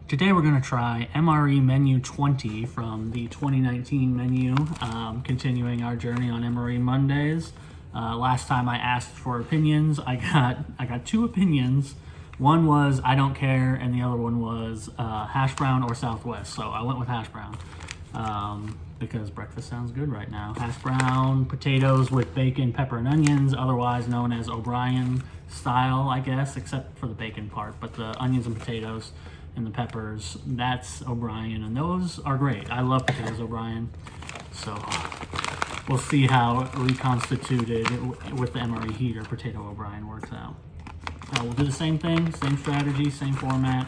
Today we're going to try MRE Menu 20 from the 2019 menu, continuing our journey on MRE Mondays. Last time I asked for opinions, I got two opinions. One was I don't care, and the other one was hash brown or Southwest. So I went with hash brown because breakfast sounds good right now. Hash brown, potatoes with bacon, pepper, and onions, otherwise known as O'Brien style, I guess, except for the bacon part. But the onions and potatoes and the peppers, that's O'Brien, and those are great. I love potatoes O'Brien. So we'll see how reconstituted with the MRE heater potato O'Brien works out. We'll do the same thing, same strategy, same format.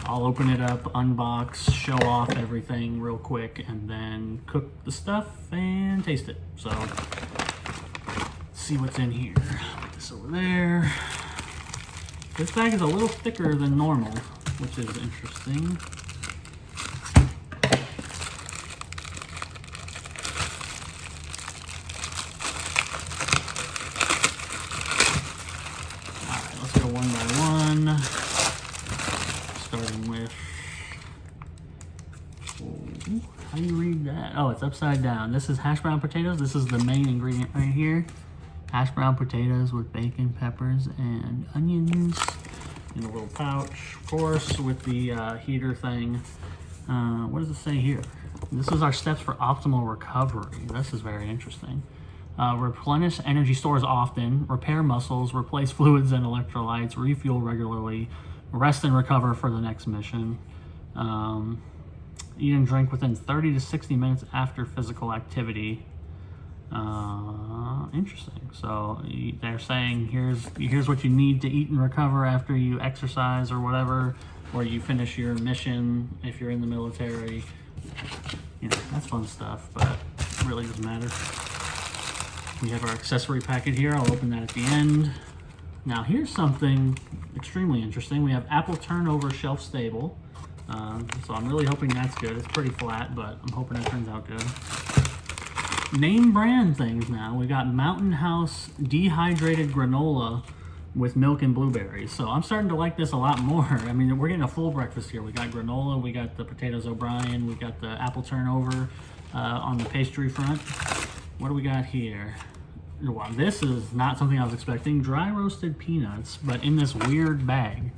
I'll open it up, unbox, show off everything real quick, and then cook the stuff and taste it. So let's see what's in here. Put this over there. This bag is a little thicker than normal, which is interesting. All right, let's go one by one. Starting with, how do you read that? Oh, it's upside down. This is hash brown potatoes. This is the main ingredient right here. Hash brown potatoes with bacon, peppers, and onions. In a little pouch, of course, with the heater thing. What does it say here? This is our steps for optimal recovery. This is very interesting. Replenish energy stores often, repair muscles, replace fluids and electrolytes, refuel regularly, rest and recover for the next mission. Eat and drink within 30 to 60 minutes after physical activity. Interesting. So they're saying here's what you need to eat and recover after you exercise or whatever, or you finish your mission if you're in the military. You know, that's fun stuff, but it really doesn't matter. We have our accessory packet here. I'll open that at the end. Now here's something extremely interesting. We have apple turnover shelf stable. So I'm really hoping that's good. It's pretty flat, but I'm hoping it turns out good. Name brand things now. We got Mountain House dehydrated granola with milk and blueberries. So I'm starting to like this a lot more. I mean, we're getting a full breakfast here. We got granola, we got the potatoes O'Brien, we got the apple turnover on the pastry front. What do we got here? Wow, this is not something I was expecting. Dry roasted peanuts, but in this weird bag,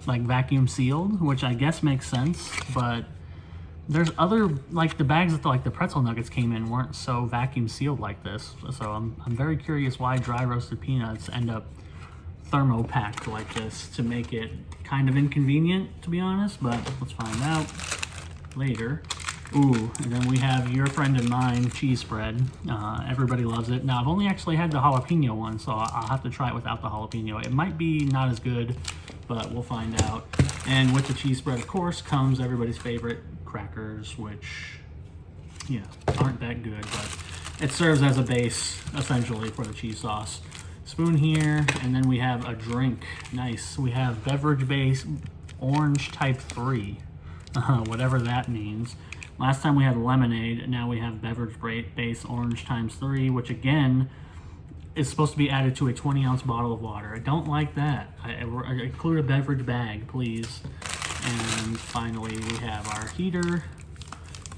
like vacuum sealed, which I guess makes sense, but there's other, like the bags that the pretzel nuggets came in weren't so vacuum sealed like this. So I'm very curious why dry roasted peanuts end up thermopacked like this to make it kind of inconvenient, to be honest, but let's find out later. Ooh, and then we have your friend and mine cheese spread. Everybody loves it. Now I've only actually had the jalapeno one, so I'll have to try it without the jalapeno. It might be not as good, but we'll find out. And with the cheese spread, of course, comes everybody's favorite crackers, which, you know, aren't that good, but it serves as a base essentially for the cheese sauce. Spoon here, and then we have a drink. Nice. We have Beverage Base Orange Type 3, whatever that means. Last time we had lemonade, now we have Beverage Base Orange times 3, which again is supposed to be added to a 20-ounce bottle of water. I don't like that. I include a beverage bag, please. And finally, we have our heater,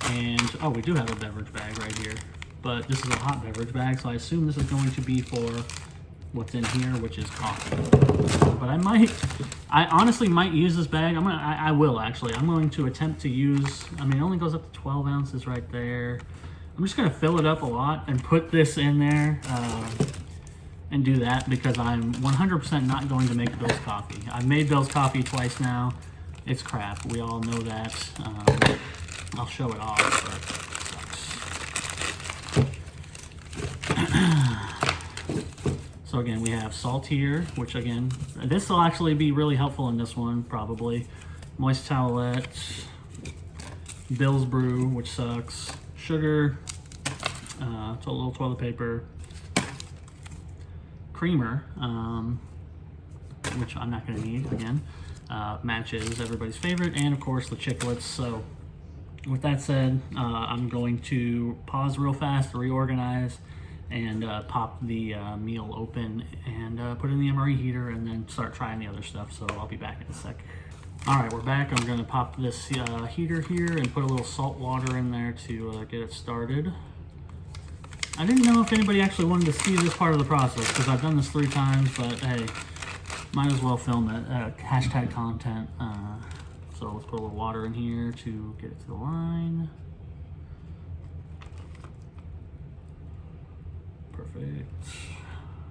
and oh, we do have a beverage bag right here, but this is a hot beverage bag, so I assume this is going to be for what's in here, which is coffee. But I honestly might use this bag. I will actually. I'm going to attempt to use, I mean, it only goes up to 12 ounces right there. I'm just gonna fill it up a lot and put this in there and do that because I'm 100% not going to make Bill's coffee. I've made Bill's coffee twice now. It's crap. We all know that. I'll show it off, but it sucks. So again, we have salt here, which again, this will actually be really helpful in this one, probably. Moist towelette, Bill's brew, which sucks. Sugar, a little toilet paper, creamer, which I'm not going to need again. Matches everybody's favorite, and of course the chiclets. So with that said, I'm going to pause real fast, reorganize, and pop the meal open and put it in the MRE heater and then start trying the other stuff. So I'll be back in a sec. All right, we're back. I'm gonna pop this heater here and put a little salt water in there to get it started. I didn't know if anybody actually wanted to see this part of the process because I've done this 3 times, but hey, might as well film it. Hashtag content. So let's put a little water in here to get it to the line. Perfect.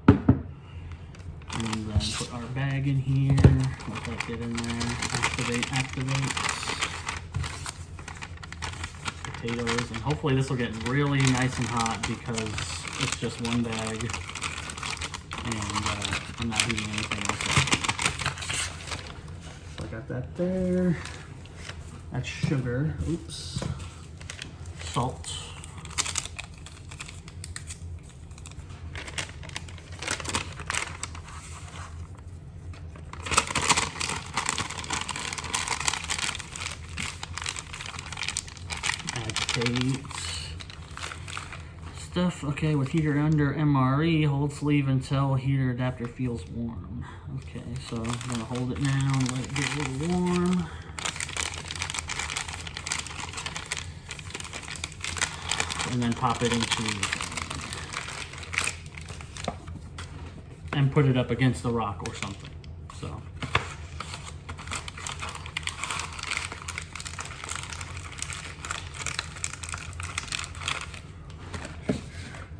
And then put our bag in here. Let that get in there. Activate. Potatoes, and hopefully this will get really nice and hot because it's just one bag and I'm not heating anything else up. So I got that there. That's sugar. Oops. Salt. Stuff. Okay, with heater under MRE, hold sleeve until heater adapter feels warm. Okay, so I'm gonna hold it now and let it get a little warm. And then pop it into and put it up against the rock or something. So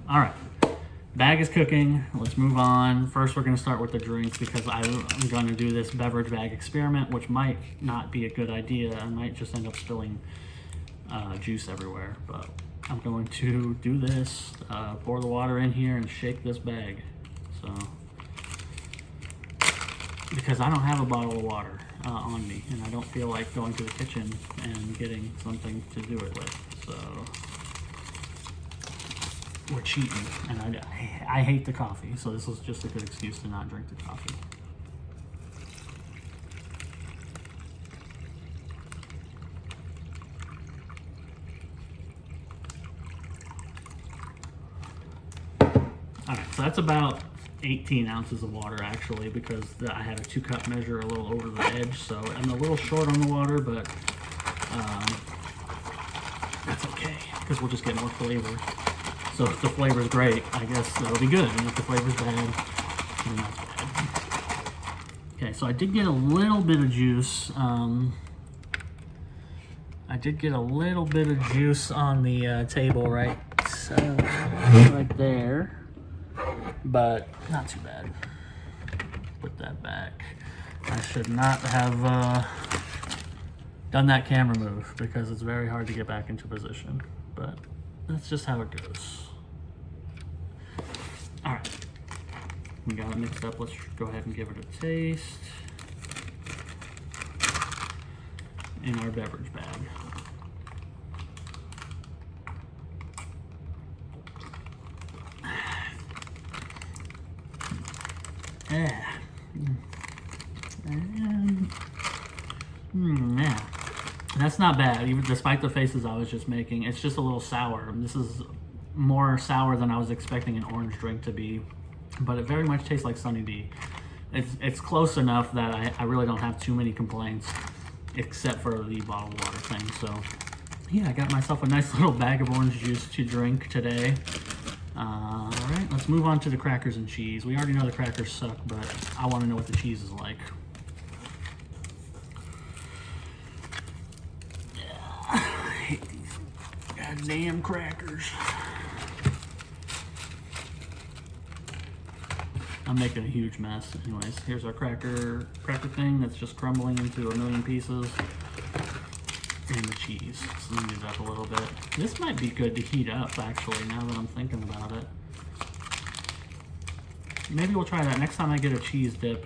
all right, bag is cooking. Let's move on. First, we're going to start with the drink because I'm going to do this beverage bag experiment, which might not be a good idea. I might just end up spilling juice everywhere, but I'm going to do this. Pour the water in here and shake this bag. So, because I don't have a bottle of water on me, and I don't feel like going to the kitchen and getting something to do it with. So we're cheating, and I hate the coffee, so this was just a good excuse to not drink the coffee. All right, so that's about 18 ounces of water actually, because I had a 2-cup measure a little over the edge, so I'm a little short on the water, but that's okay, because we'll just get more flavor. So if the flavor's great, I guess that'll be good. And if the flavor's bad, then that's bad. Okay, so I did get a little bit of juice. I did get a little bit of juice on the table right there, but not too bad. Put that back. I should not have done that camera move because it's very hard to get back into position, but that's just how it goes. All right, we got it mixed up. Let's go ahead and give it a taste in our beverage bag. Yeah. Yeah. That's not bad, even despite the faces I was just making. It's just a little sour. This is more sour than I was expecting an orange drink to be, but it very much tastes like Sunny D. It's close enough that I really don't have too many complaints, except for the bottled water thing. So yeah, I got myself a nice little bag of orange juice to drink today. All right, let's move on to the crackers and cheese. We already know the crackers suck, but I want to know what the cheese is like. I hate these goddamn crackers. I'm making a huge mess. Anyways, here's our cracker thing that's just crumbling into a million pieces. And the cheese. So let me do that a little bit. This might be good to heat up, actually, now that I'm thinking about it. Maybe we'll try that next time I get a cheese dip,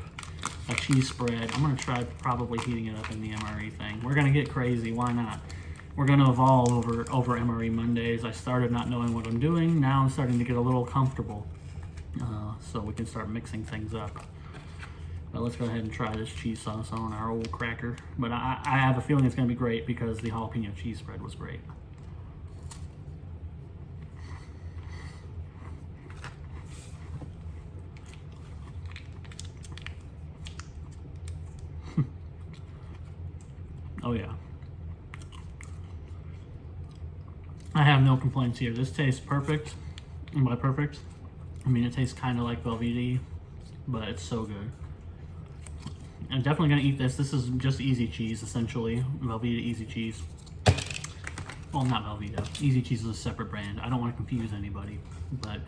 a cheese spread. I'm going to try probably heating it up in the MRE thing. We're going to get crazy. Why not? We're going to evolve over MRE Mondays. I started not knowing what I'm doing. Now I'm starting to get a little comfortable. So we can start mixing things up. But let's go ahead and try this cheese sauce on our old cracker. But I have a feeling it's going to be great because the jalapeno cheese spread was great. I have no complaints here. This tastes perfect. And by perfect, I mean it tastes kind of like Velveeta, but it's so good. I'm definitely gonna eat this. This is just easy cheese, essentially. Velveeta easy cheese. Well, not Velveeta. Easy cheese is a separate brand. I don't want to confuse anybody, but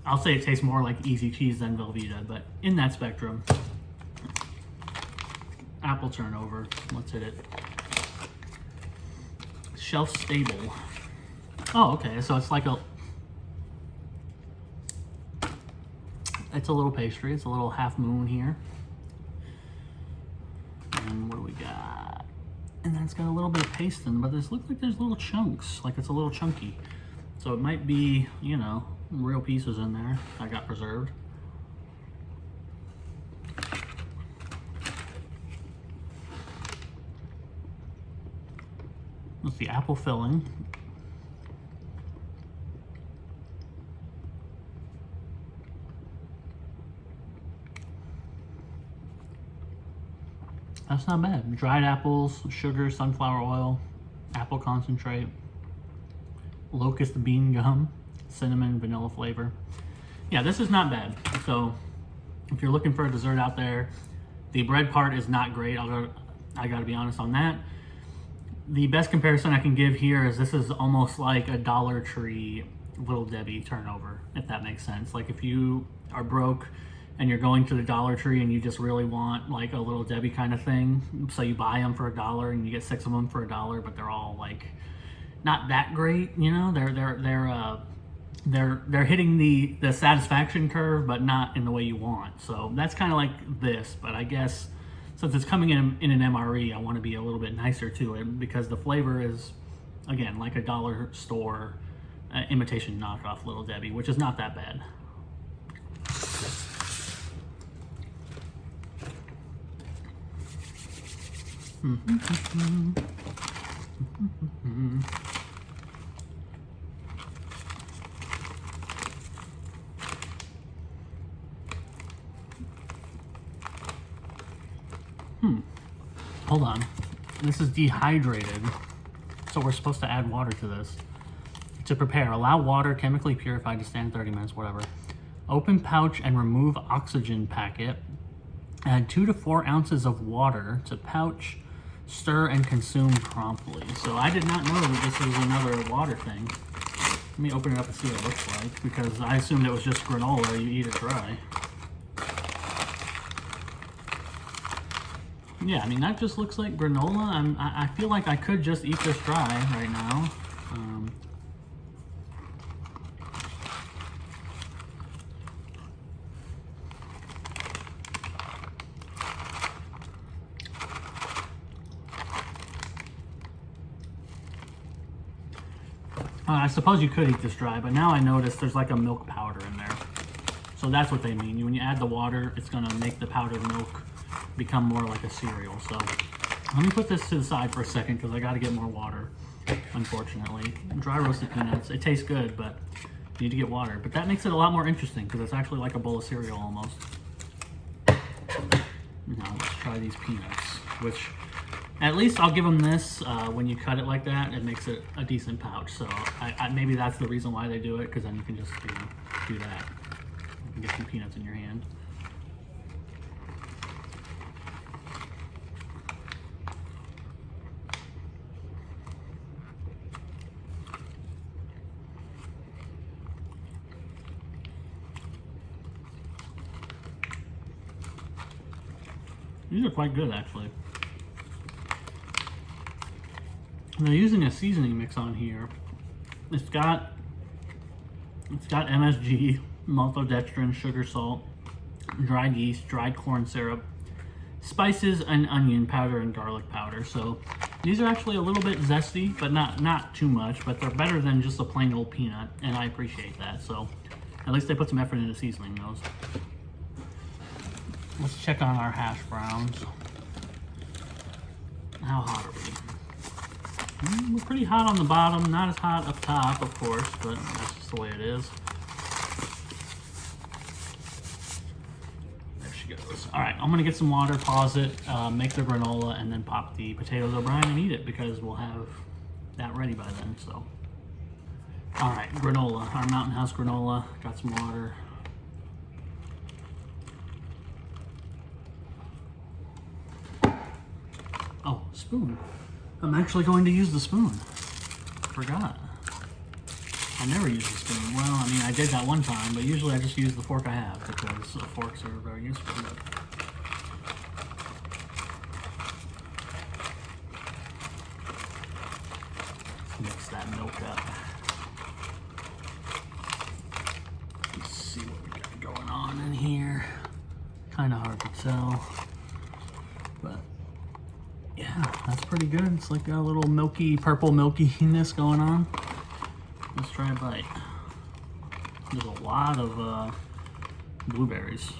I'll say it tastes more like easy cheese than Velveeta. But in that spectrum, apple turnover. Let's hit it. Shelf stable. Oh, okay. So it's like it's a little pastry. It's a little half moon here. And what do we got? And then it's got a little bit of paste in, but this looks like there's little chunks, like it's a little chunky. So it might be, you know, real pieces in there that got preserved. That's the apple filling. That's not bad. Dried apples, sugar, sunflower oil, apple concentrate, locust bean gum, cinnamon, vanilla flavor. Yeah, this is not bad. So if you're looking for a dessert out there, the bread part is not great. I gotta be honest on that. The best comparison I can give here is this is almost like a Dollar Tree Little Debbie turnover, if that makes sense. Like if you are broke and you're going to the Dollar Tree and you just really want like a Little Debbie kind of thing, so you buy them for $1 and you get 6 of them for $1, but they're all like not that great, you know. They're hitting the satisfaction curve, but not in the way you want. So that's kind of like this, but I guess since it's coming in an MRE, I want to be a little bit nicer to it because the flavor is, again, like a dollar store imitation knockoff Little Debbie, which is not that bad. Hold on. This is dehydrated, so we're supposed to add water to this. To prepare, allow water chemically purified to stand 30 minutes, whatever. Open pouch and remove oxygen packet. Add 2 to 4 ounces of water to pouch. Stir and consume promptly. So I did not know that this was another water thing. Let me open it up and see what it looks like, because I assumed it was just granola. You eat it dry. Yeah, I mean, that just looks like granola. I feel like I could just eat this dry right now. I suppose you could eat this dry, but now I notice there's like a milk powder in there. So that's what they mean. When you add the water, it's gonna make the powdered milk become more like a cereal. So let me put this to the side for a second because I gotta get more water, unfortunately. Dry roasted peanuts, it tastes good, but you need to get water. But that makes it a lot more interesting because it's actually like a bowl of cereal almost. Now let's try these peanuts, which at least I'll give them this. When you cut it like that, it makes it a decent pouch. So maybe that's the reason why they do it, because then you can just do that. You can get some peanuts in your hand. These are quite good, actually. They're using a seasoning mix on here. It's got MSG, maltodextrin, sugar, salt, dried yeast, dried corn syrup, spices, and onion powder and garlic powder. So these are actually a little bit zesty, but not too much. But they're better than just a plain old peanut, and I appreciate that. So at least they put some effort into seasoning those. Let's check on our hash browns. How hot are we? We're pretty hot on the bottom, not as hot up top, of course, but that's just the way it is. There she goes. All right, I'm gonna get some water, pause it, make the granola, and then pop the potatoes O'Brien and eat it because we'll have that ready by then. So All right, granola, our Mountain House granola. Got some water. Oh, spoon. I'm actually going to use the spoon. Forgot. I never use the spoon. Well, I mean, I did that one time, but usually I just use the fork I have because forks are very useful. Let's mix that milk up. Let's see what we got going on in here. Kind of hard to tell, but yeah, that's pretty good. It's like a little milky, purple milkiness going on. Let's try a bite. There's a lot of blueberries.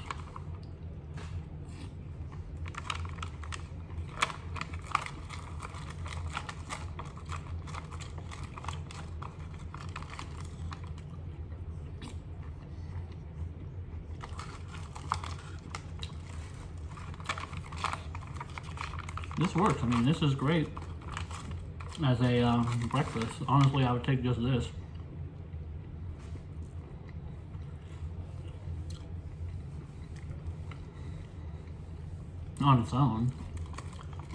This works. I mean, this is great as a breakfast. Honestly, I would take just this. On its own.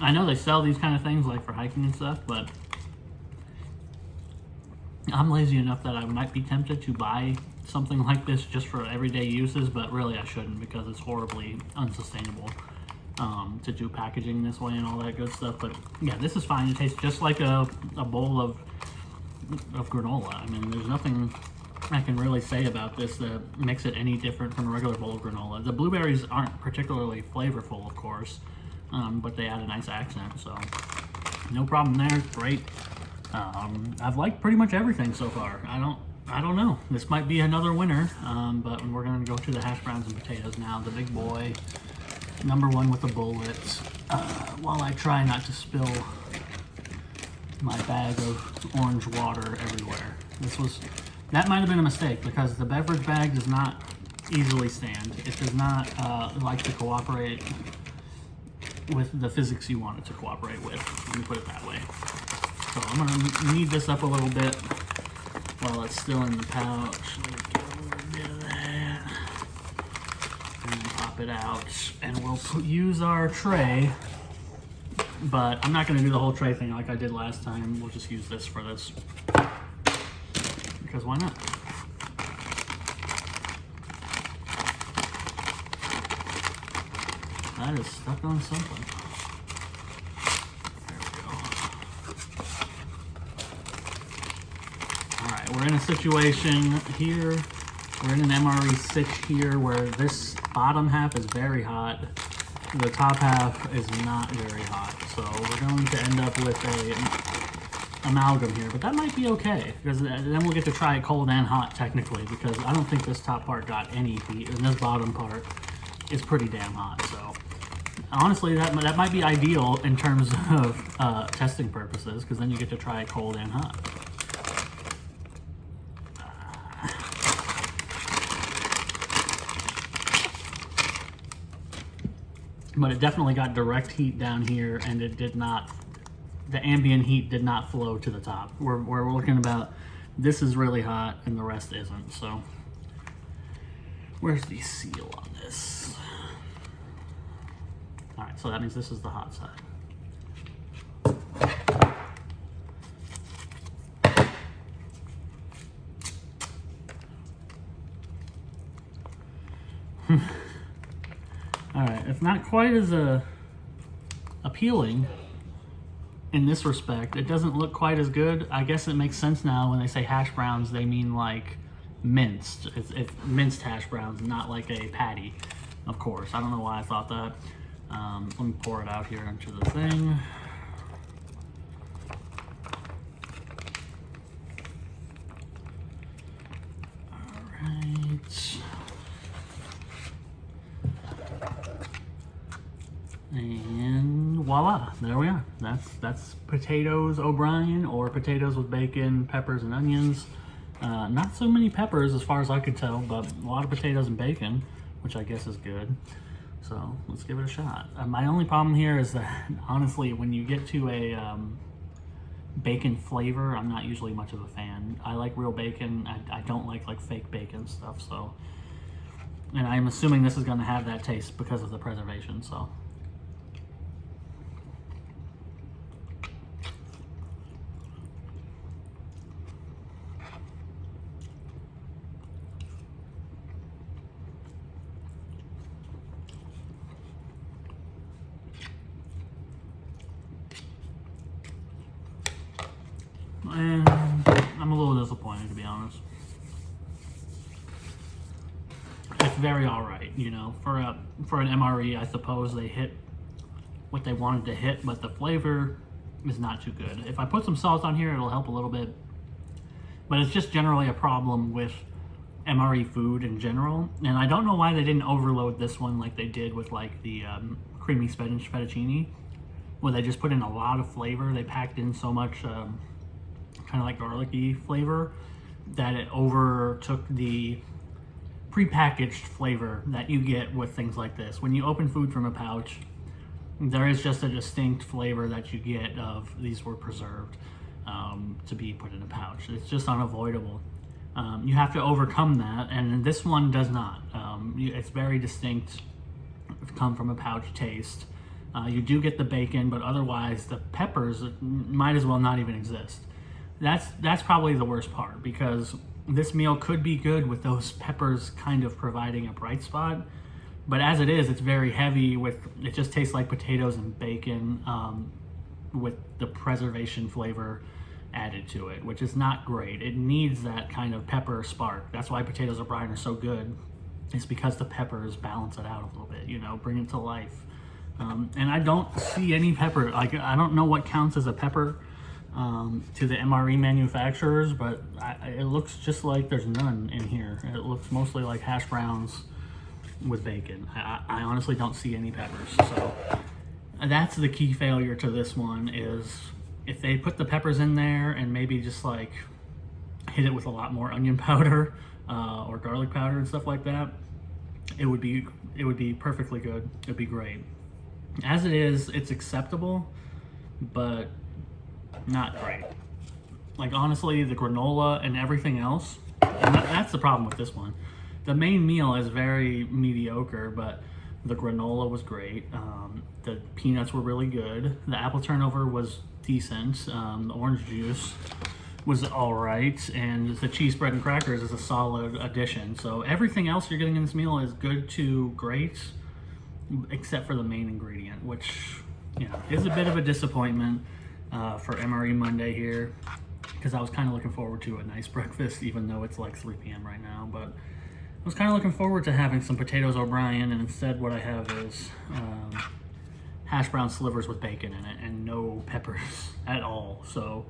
I know they sell these kind of things like for hiking and stuff, but I'm lazy enough that I might be tempted to buy something like this just for everyday uses, but really I shouldn't because it's horribly unsustainable to do packaging this way and all that good stuff. But yeah, this is fine. It tastes just like a bowl of granola. I mean, there's nothing I can really say about this that makes it any different from a regular bowl of granola. The blueberries aren't particularly flavorful, of course, but they add a nice accent, so no problem there. Great. I've liked pretty much everything so far. I don't know. This might be another winner, but we're gonna go to the hash browns and potatoes now. The big boy, number one with the bullets. While I try not to spill my bag of orange water everywhere. That might have been a mistake because the beverage bag does not easily stand. It does not like to cooperate with the physics you want it to cooperate with. Let me put it that way. So I'm gonna knead this up a little bit while it's still in the pouch. Let me get a little bit of that. And pop it out. And we'll use our tray, but I'm not gonna do the whole tray thing like I did last time. We'll just use this for this. Because why not? That is stuck on something. There we go. Alright, we're in a situation here. We're in an MRE 6 here where this bottom half is very hot. The top half is not very hot. So we're going to end up with a amalgam here, but that might be okay because then we'll get to try it cold and hot technically, because I don't think this top part got any heat and this bottom part is pretty damn hot. So honestly, that might be ideal in terms of testing purposes, because then you get to try it cold and hot. But it definitely got direct heat down here, and it did not. The ambient heat did not flow to the top. We're looking about, this is really hot and the rest isn't. So where's the seal on this? All right, so that means this is the hot side. All right, it's not quite as appealing in this respect. It doesn't look quite as good. I guess it makes sense now when they say hash browns, they mean like minced. It's minced hash browns, not like a patty, of course. I don't know why I thought that. Let me pour it out here into the thing. All right. And voila, there we are. That's potatoes O'Brien, or potatoes with bacon, peppers, and onions. Not so many peppers as far as I could tell, but a lot of potatoes and bacon, which I guess is good. So let's give it a shot. My only problem here is that, honestly, when you get to a bacon flavor, I'm not usually much of a fan. I like real bacon. I don't like fake bacon stuff. So, and I'm assuming this is going to have that taste because of the preservation. So. And I'm a little disappointed, to be honest. It's very alright, you know, for an MRE. I suppose they hit what they wanted to hit, but the flavor is not too good. If I put some salt on here, it'll help a little bit, but it's just generally a problem with MRE food in general. And I don't know why they didn't overload this one like they did with like the creamy spinach fettuccine, where they just put in a lot of flavor. They packed in so much kind of like garlicky flavor that it overtook the prepackaged flavor that you get with things like this. When you open food from a pouch, there is just a distinct flavor that you get of these were preserved to be put in a pouch. It's just unavoidable. You have to overcome that, and this one does not. It's very distinct, come from a pouch taste. You do get the bacon, but otherwise the peppers might as well not even exist. That's probably the worst part, because this meal could be good with those peppers kind of providing a bright spot, but as it is, it's very heavy it just tastes like potatoes and bacon with the preservation flavor added to it, which is not great. It needs that kind of pepper spark. That's why potatoes O'Brien are so good. It's because the peppers balance it out a little bit, you know, bring it to life. And I don't see any pepper. Like, I don't know what counts as a pepper to the MRE manufacturers, but it looks just like there's none in here. It looks mostly like hash browns with bacon. I honestly don't see any peppers. So that's the key failure to this one, is if they put the peppers in there and maybe just like hit it with a lot more onion powder or garlic powder and stuff like that, it would be perfectly good. It'd be great. As it is, it's acceptable, but not great. Like, honestly, the granola and everything else, and that's the problem with this one. The main meal is very mediocre, but the granola was great. The peanuts were really good. The apple turnover was decent. The orange juice was all right, and the cheese bread and crackers is a solid addition. So everything else you're getting in this meal is good to great, except for the main ingredient, which, you know, is a bit of a disappointment for MRE Monday here, because I was kind of looking forward to a nice breakfast, even though it's like 3 p.m. right now. But I was kind of looking forward to having some potatoes O'Brien, and instead what I have is hash brown slivers with bacon in it and no peppers at all. So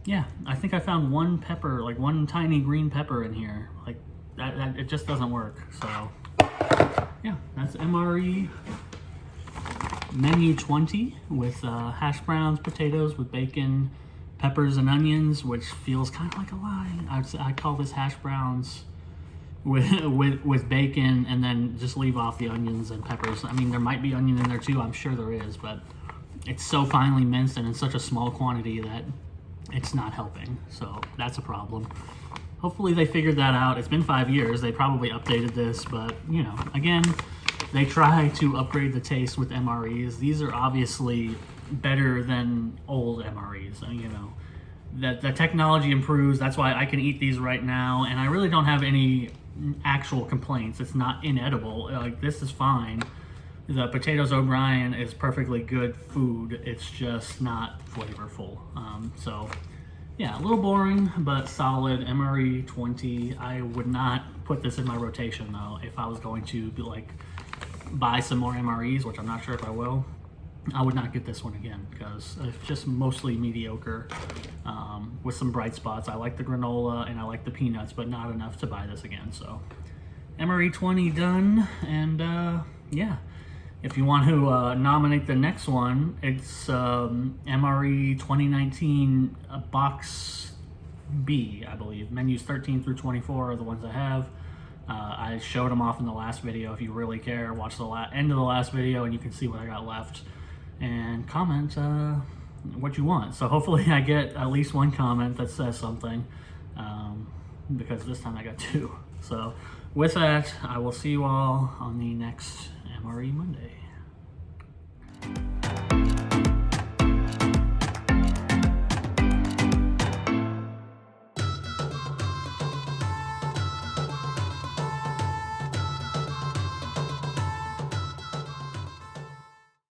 yeah, I think I found one pepper, like one tiny green pepper in here. Like that it just doesn't work. So yeah, that's MRE Menu 20 with hash browns, potatoes with bacon, peppers, and onions, which feels kind of like a lie. I call this hash browns with bacon, and then just leave off the onions and peppers. I mean, there might be onion in there too. I'm sure there is, but it's so finely minced and in such a small quantity that it's not helping. So that's a problem. Hopefully they figured that out. It's been 5 years. They probably updated this, but, you know, again, they try to upgrade the taste with MREs. These are obviously better than old MREs. You know, the technology improves. That's why I can eat these right now, and I really don't have any actual complaints. It's not inedible. Like, this is fine. The potatoes O'Brien is perfectly good food. It's just not flavorful. So yeah, a little boring, but solid. MRE 20. I would not put this in my rotation though. If I was going to be like buy some more MREs, which I'm not sure if I will, I would not get this one again, because it's just mostly mediocre with some bright spots. I like the granola and I like the peanuts, but not enough to buy this again. So MRE 20 done. And yeah, if you want to nominate the next one, it's MRE 2019 Box B, I believe. Menus 13 through 24 are the ones I have. I showed them off in the last video. If you really care, watch the end of the last video and you can see what I got left. And comment what you want. So hopefully I get at least one comment that says something, because this time I got 2. So with that, I will see you all on the next MRE Monday.